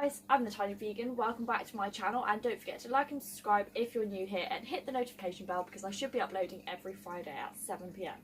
Guys, I'm the Tiny Vegan. Welcome back to my channel, and don't forget to like and subscribe if you're new here and hit the notification bell because I should be uploading every Friday at 7 PM.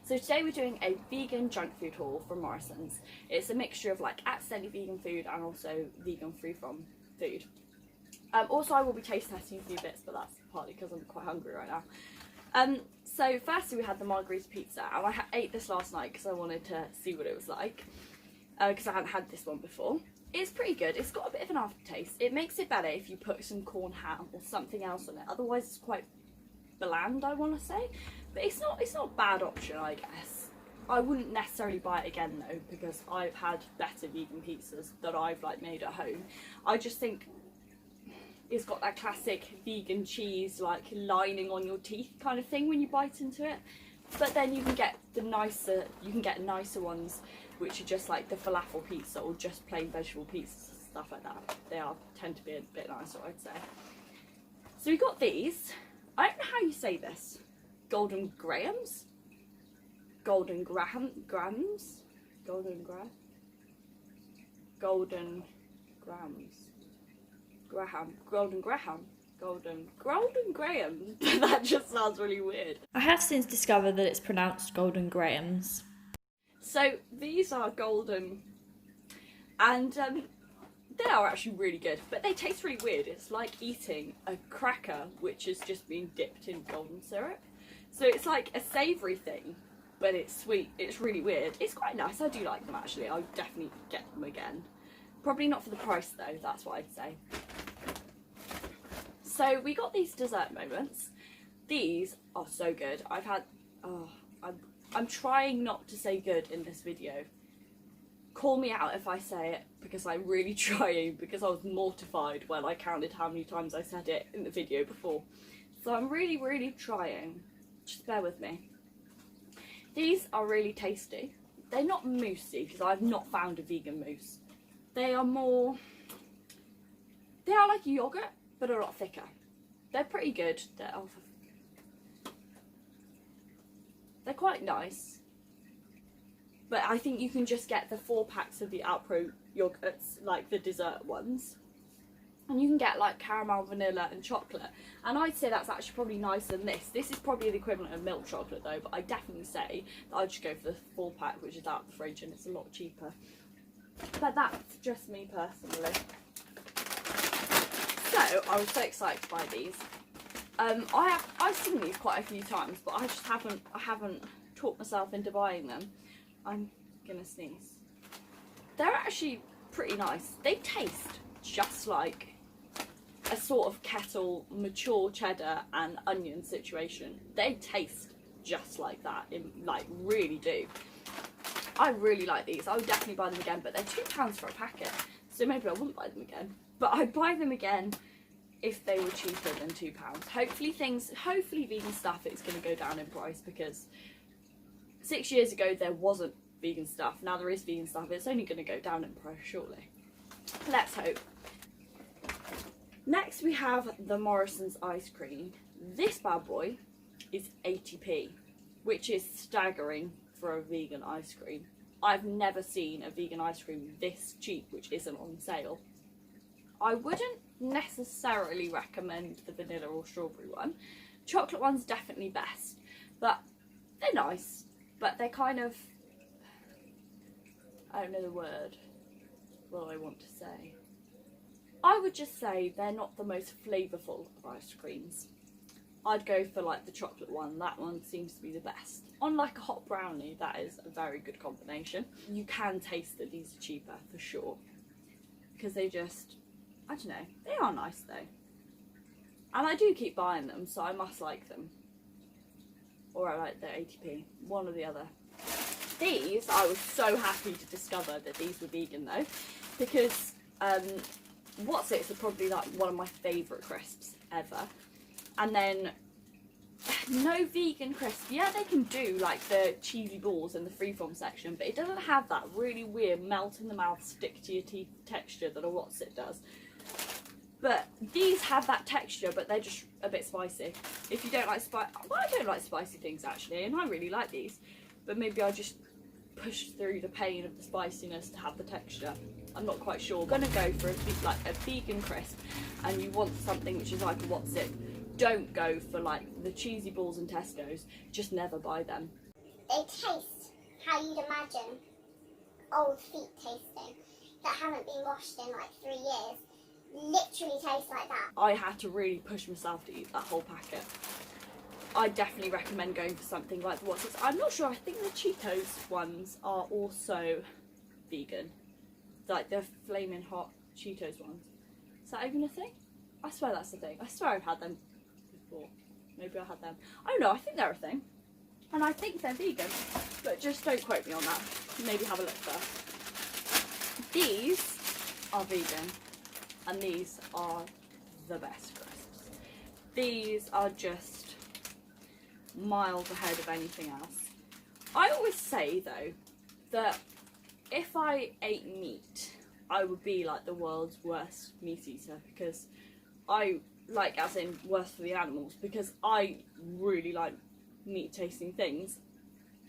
So today we're doing a vegan junk food haul from Morrisons. It's a mixture of like accidentally vegan food and also vegan free from food. Also I will be taste testing a few bits, but that's partly because I'm quite hungry right now. So firstly we had the margherita pizza, and I ate this last night because I wanted to see what it was like, because I hadn't had this one before. It's pretty good. It's got a bit of an aftertaste. It makes it better if you put some corn ham or something else on it. Otherwise it's quite bland, I want to say. But it's not a bad option, I guess. I wouldn't necessarily buy it again though, because I've had better vegan pizzas that I've like made at home. I just think it's got that classic vegan cheese like lining on your teeth kind of thing when you bite into it. But then you can get nicer ones, which are just like the falafel pizza or just plain vegetable pizzas, stuff like that. They tend to be a bit nicer, I'd say. So we got these. I don't know how you say this. Golden grahams? Golden grams? Golden grams? Golden grams. Golden graham. That just sounds really weird. I have since discovered that it's pronounced golden grahams. So these are golden, and they are actually really good, but they taste really weird. It's like eating a cracker which has just been dipped in golden syrup. So it's like a savoury thing, but it's sweet. It's really weird. It's quite nice. I do like them actually. I'll definitely get them again. Probably not for the price though, that's what I'd say. So we got these dessert moments. These are so good. I'm trying not to say good in this video. Call me out if I say it, because I'm really trying, because I was mortified when I counted how many times I said it in the video before. So I'm really trying. Just bear with me. These are really tasty. They're not moussey, because I've not found a vegan mousse. They are like yogurt, but a lot thicker. They're pretty good. They're quite nice, but I think you can just get the 4 packs of the Alpro yogurts, like the dessert ones, and you can get like caramel, vanilla and chocolate, and I'd say that's actually probably nicer than this. This is probably the equivalent of milk chocolate though, but I definitely say that I'd just go for the 4 pack, which is out of the fridge, and it's a lot cheaper. But that's just me personally. So I was so excited to buy these. I've seen these quite a few times, but I haven't talked myself into buying them. I'm gonna sneeze. They're actually pretty nice. They taste just like a sort of Kettle mature cheddar and onion situation. They taste just like that, really do. I really like these. I would definitely buy them again, but they're £2 for a packet, so maybe I wouldn't buy them again. But I'd buy them again if they were cheaper than £2. Hopefully vegan stuff is going to go down in price, because 6 years ago there wasn't vegan stuff. Now there is vegan stuff. It's only going to go down in price shortly. Let's hope. Next we have the Morrisons ice cream. This bad boy is 80p, which is staggering for a vegan ice cream. I've never seen a vegan ice cream this cheap which isn't on sale. I wouldn't necessarily recommend the vanilla or strawberry one. Chocolate one's definitely best, but they're nice, but they're kind of, I don't know the word, what I want to say. I would just say they're not the most flavourful of ice creams. I'd go for like the chocolate one. That one seems to be the best. On like a hot brownie, that is a very good combination. You can taste that these are cheaper for sure, because they just, I don't know, they are nice though. And I do keep buying them, so I must like them. Or I like the 80p, one or the other. These, I was so happy to discover that these were vegan though, because wotsits are probably like one of my favourite crisps ever. And then no vegan crisp. Yeah, they can do like the cheesy balls in the freeform section, but it doesn't have that really weird melt in the mouth, stick to your teeth texture that a wotsit does. But these have that texture, but they're just a bit spicy. If you don't like well, I don't like spicy things actually, and I really like these, but maybe I just push through the pain of the spiciness to have the texture. I'm not quite sure. I'm gonna go for a vegan crisp, and you want something which is like a wotsit. Don't go for like the cheesy balls in Tesco's. Just never buy them. They taste how you'd imagine old feet tasting that haven't been washed in like 3 years. Literally taste like that. I had to really push myself to eat that whole packet. I definitely recommend going for something like the wotsits. I'm not sure, I think the Cheetos ones are also vegan. Like the Flamin' Hot Cheetos ones. Is that even a thing? I swear that's a thing. I swear I've had them before. Maybe I had them. I don't know, I think they're a thing. And I think they're vegan. But just don't quote me on that. Maybe have a look first. These are vegan. And these are the best crisps. These are just miles ahead of anything else. I always say though that if I ate meat, I would be like the world's worst meat eater, because I like, as in worse for the animals, because I really like meat tasting things.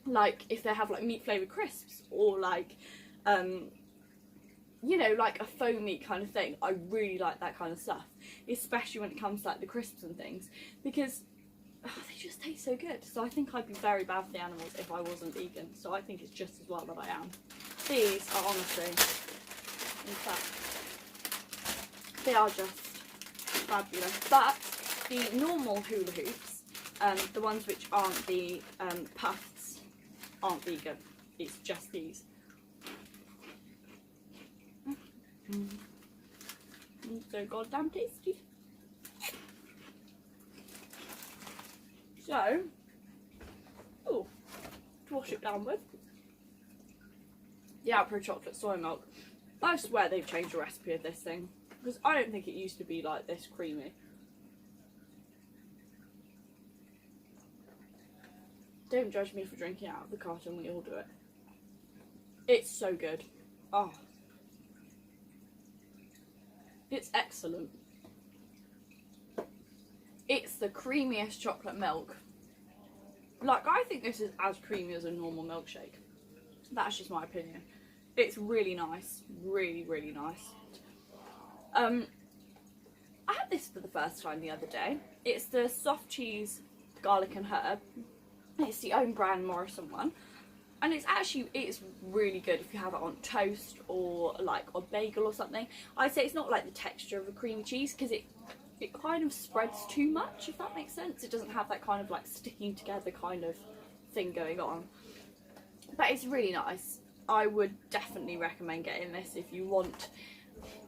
Like if they have like meat flavoured crisps, or like you know, like a foamy kind of thing. I really like that kind of stuff, especially when it comes to like the crisps and things, because they just taste so good. So I think I'd be very bad for the animals if I wasn't vegan. So I think it's just as well that I am. These are honestly, in fact, they are just fabulous. But the normal hula hoops, the ones which aren't the puffs, aren't vegan. It's just these. So goddamn tasty. So, to wash it down with the Alpro chocolate soy milk. I swear they've changed the recipe of this thing, because I don't think it used to be like this creamy. Don't judge me for drinking out of the carton, we all do it. It's so good. Oh. It's excellent. It's the creamiest chocolate milk. Like, I think this is as creamy as a normal milkshake. That's just my opinion. It's really nice. Really, really nice. I had this for the first time the other day. It's the soft cheese, garlic and herb. It's the own brand Morrison one. And it's really good if you have it on toast or like a bagel or something. I'd say it's not like the texture of a creamy cheese, because it kind of spreads too much, if that makes sense. It doesn't have that kind of like sticking together kind of thing going on. But it's really nice. I would definitely recommend getting this if you want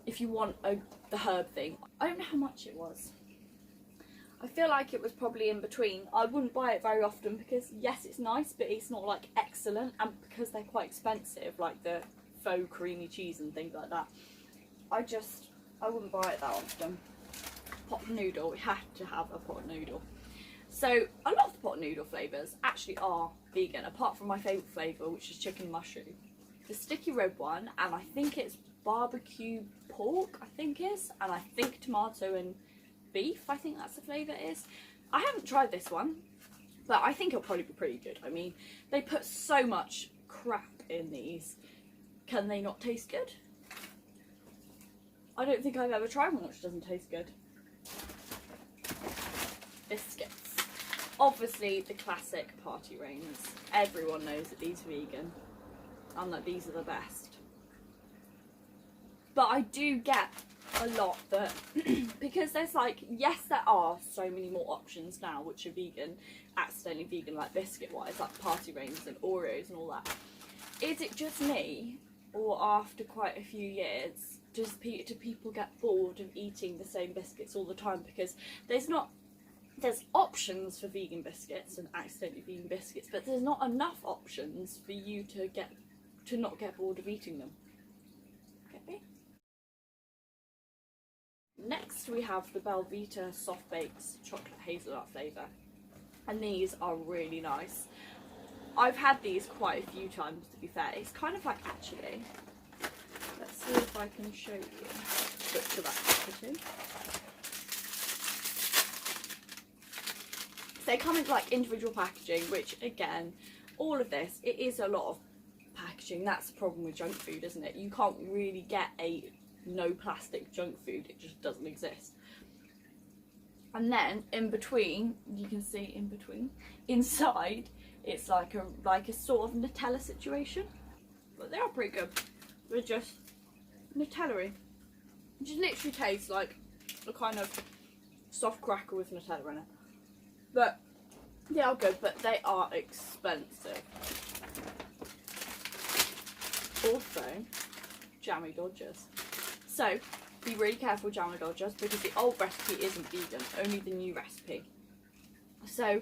the herb thing. I don't know how much it was. I feel like it was probably in between. I wouldn't buy it very often because yes, it's nice, but it's not like excellent, and because they're quite expensive, like the faux creamy cheese and things like that, I wouldn't buy it that often. Pot noodle, we have to have a pot noodle. So a lot of the pot noodle flavours actually are vegan, apart from my favourite flavour, which is chicken mushroom. The sticky red one, and I think it's barbecue pork, and I think tomato and beef, I think that's the flavour it is. I haven't tried this one, but I think it'll probably be pretty good. I mean, they put so much crap in these. Can they not taste good? I don't think I've ever tried one which doesn't taste good. Biscuits. Obviously the classic party reigns. Everyone knows that these are vegan and that these are the best. But I do get a lot that because there's like, yes, there are so many more options now which are vegan, accidentally vegan, like biscuit wise, like party reigns and oreos and all that. Is it just me, or after quite a few years do people get bored of eating the same biscuits all the time? Because there's options for vegan biscuits and accidentally vegan biscuits, but there's not enough options for you to not get bored of eating them. Okay. Next we have the Belvita soft baked chocolate hazelnut flavour, and these are really nice. I've had these quite a few times, to be fair. It's kind of like, actually, let's see if I can show you. Butcher that packaging. So they come in like individual packaging, which again, all of this, it is a lot of packaging. That's the problem with junk food, isn't it? You can't really get a no plastic junk food. It just doesn't exist. And then in between, you can see in between, inside, it's like a sort of Nutella situation. But they are pretty good. They're just Nutella-y. It just literally tastes like a kind of soft cracker with Nutella in it. But they are good, but they are expensive. Also, Jammie Dodgers. So, be really careful with Jammie Dodgers because the old recipe isn't vegan, only the new recipe. So,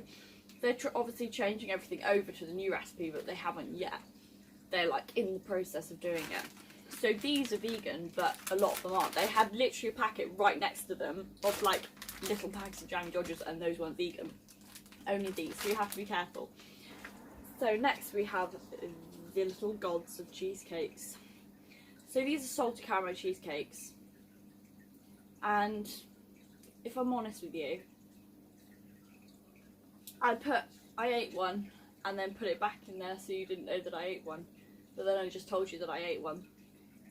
they're obviously changing everything over to the new recipe, but they haven't yet. They're like in the process of doing it. So these are vegan, but a lot of them aren't. They had literally a packet right next to them of like little packs of Jammie Dodgers, and those weren't vegan. Only these, so you have to be careful. So next we have the little gods of cheesecakes. So these are salted caramel cheesecakes. And if I'm honest with you, I ate one and then put it back in there so you didn't know that I ate one. But then I just told you that I ate one.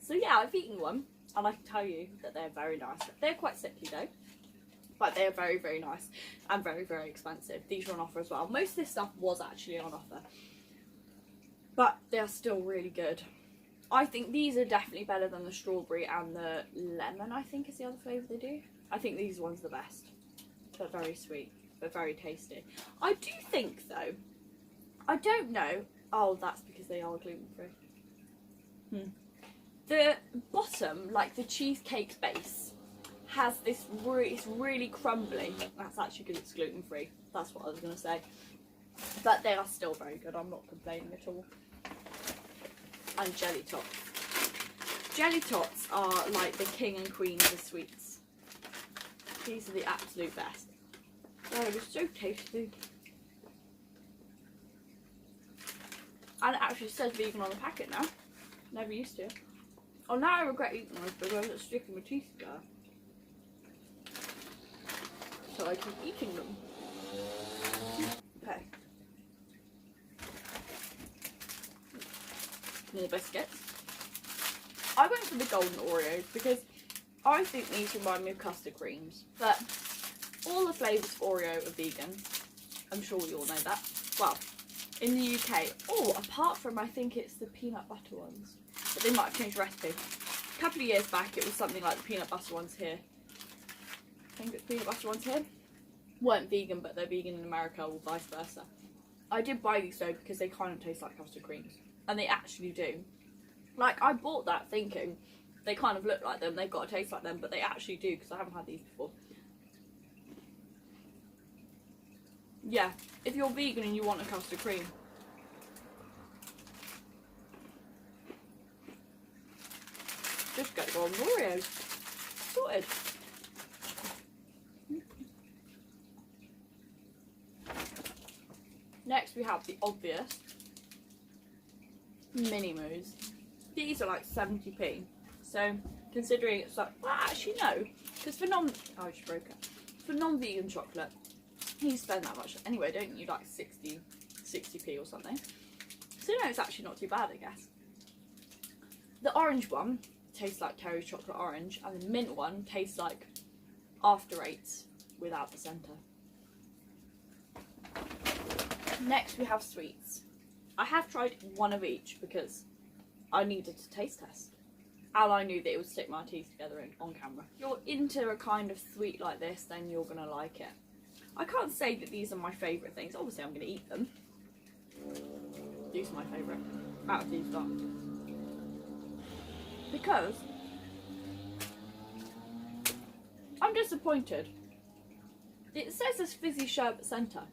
So yeah, I've eaten one, and I can tell you that they're very nice. They're quite sickly though, but they're very, very nice and very, very expensive. These are on offer as well. Most of this stuff was actually on offer, but they are still really good. I think these are definitely better than the strawberry and the lemon, I think is the other flavour they do. I think these ones are the best. They're very sweet, but very tasty. I do think though, I don't know, oh that's because they are gluten free. The bottom, like the cheesecake base, has this it's really crumbly. That's actually because it's gluten free. That's what I was going to say. But they are still very good. I'm not complaining at all. And jelly tots. Jelly tots are like the king and queen of the sweets. These are the absolute best. They're just so tasty. And it actually says vegan on the packet now. Never used to. Oh, now I regret eating those because it's sticking my teeth together. So I keep eating them. Okay. And the biscuits. I went for the golden Oreos because I think these remind me of custard creams. But all the flavours of Oreo are vegan. I'm sure you all know that. Well, in the UK. Oh, apart from I think it's the peanut butter ones. But they might have changed the recipe. A couple of years back it was something like the peanut butter ones here. I think it's peanut butter ones here. Weren't vegan, but they're vegan in America or vice versa. I did buy these though because they kind of taste like custard creams. And they actually do. Like, I bought that thinking they kind of look like them, they've got to taste like them, but they actually do because I haven't had these before. Yeah, if you're vegan and you want a custard cream, just get golden Oreos. Sorted. Next we have the obvious mini moos. These are like 70p. So considering it's like, well actually no, because for oh I just broke it. For non-vegan chocolate, you spend that much anyway, don't you? Like 60p or something. So no, it's actually not too bad, I guess. The orange one tastes like Terry's chocolate orange, and the mint one tastes like After Eights without the centre. Next we have sweets. I have tried one of each because I needed to taste test. And I knew that it would stick my teeth together on camera. If you're into a kind of sweet like this, then you're going to like it. I can't say that these are my favourite things. Obviously I'm going to eat them. These are my favourite out of these lot. Because I'm disappointed. It says there's fizzy sherbet centre.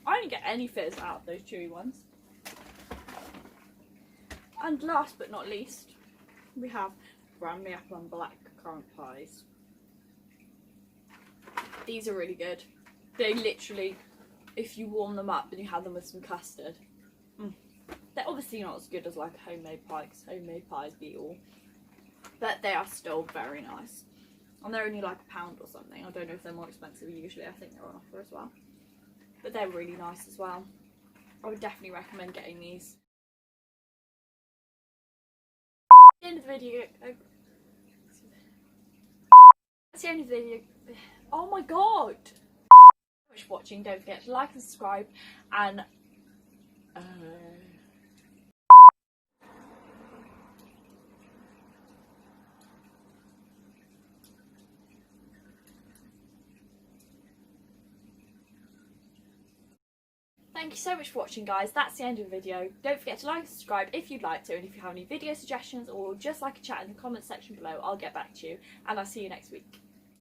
I didn't get any fizz out of those chewy ones. And last but not least, we have brandy apple and blackcurrant pies. These are really good. They literally, if you warm them up and you have them with some custard, they're obviously not as good as like homemade pie, because homemade pies beat all. But they are still very nice. And they're only like £1 or something. I don't know if they're more expensive usually. I think they're on offer as well. But they're really nice as well. I would definitely recommend getting these. End of the video. That's the end of the video. Oh my god! Thank you so much for watching. Don't forget to like and subscribe, and thank you so much for watching, guys. That's the end of the video. Don't forget to like and subscribe if you'd like to, and if you have any video suggestions or just like a chat in the comment section below, I'll get back to you, and I'll see you next week.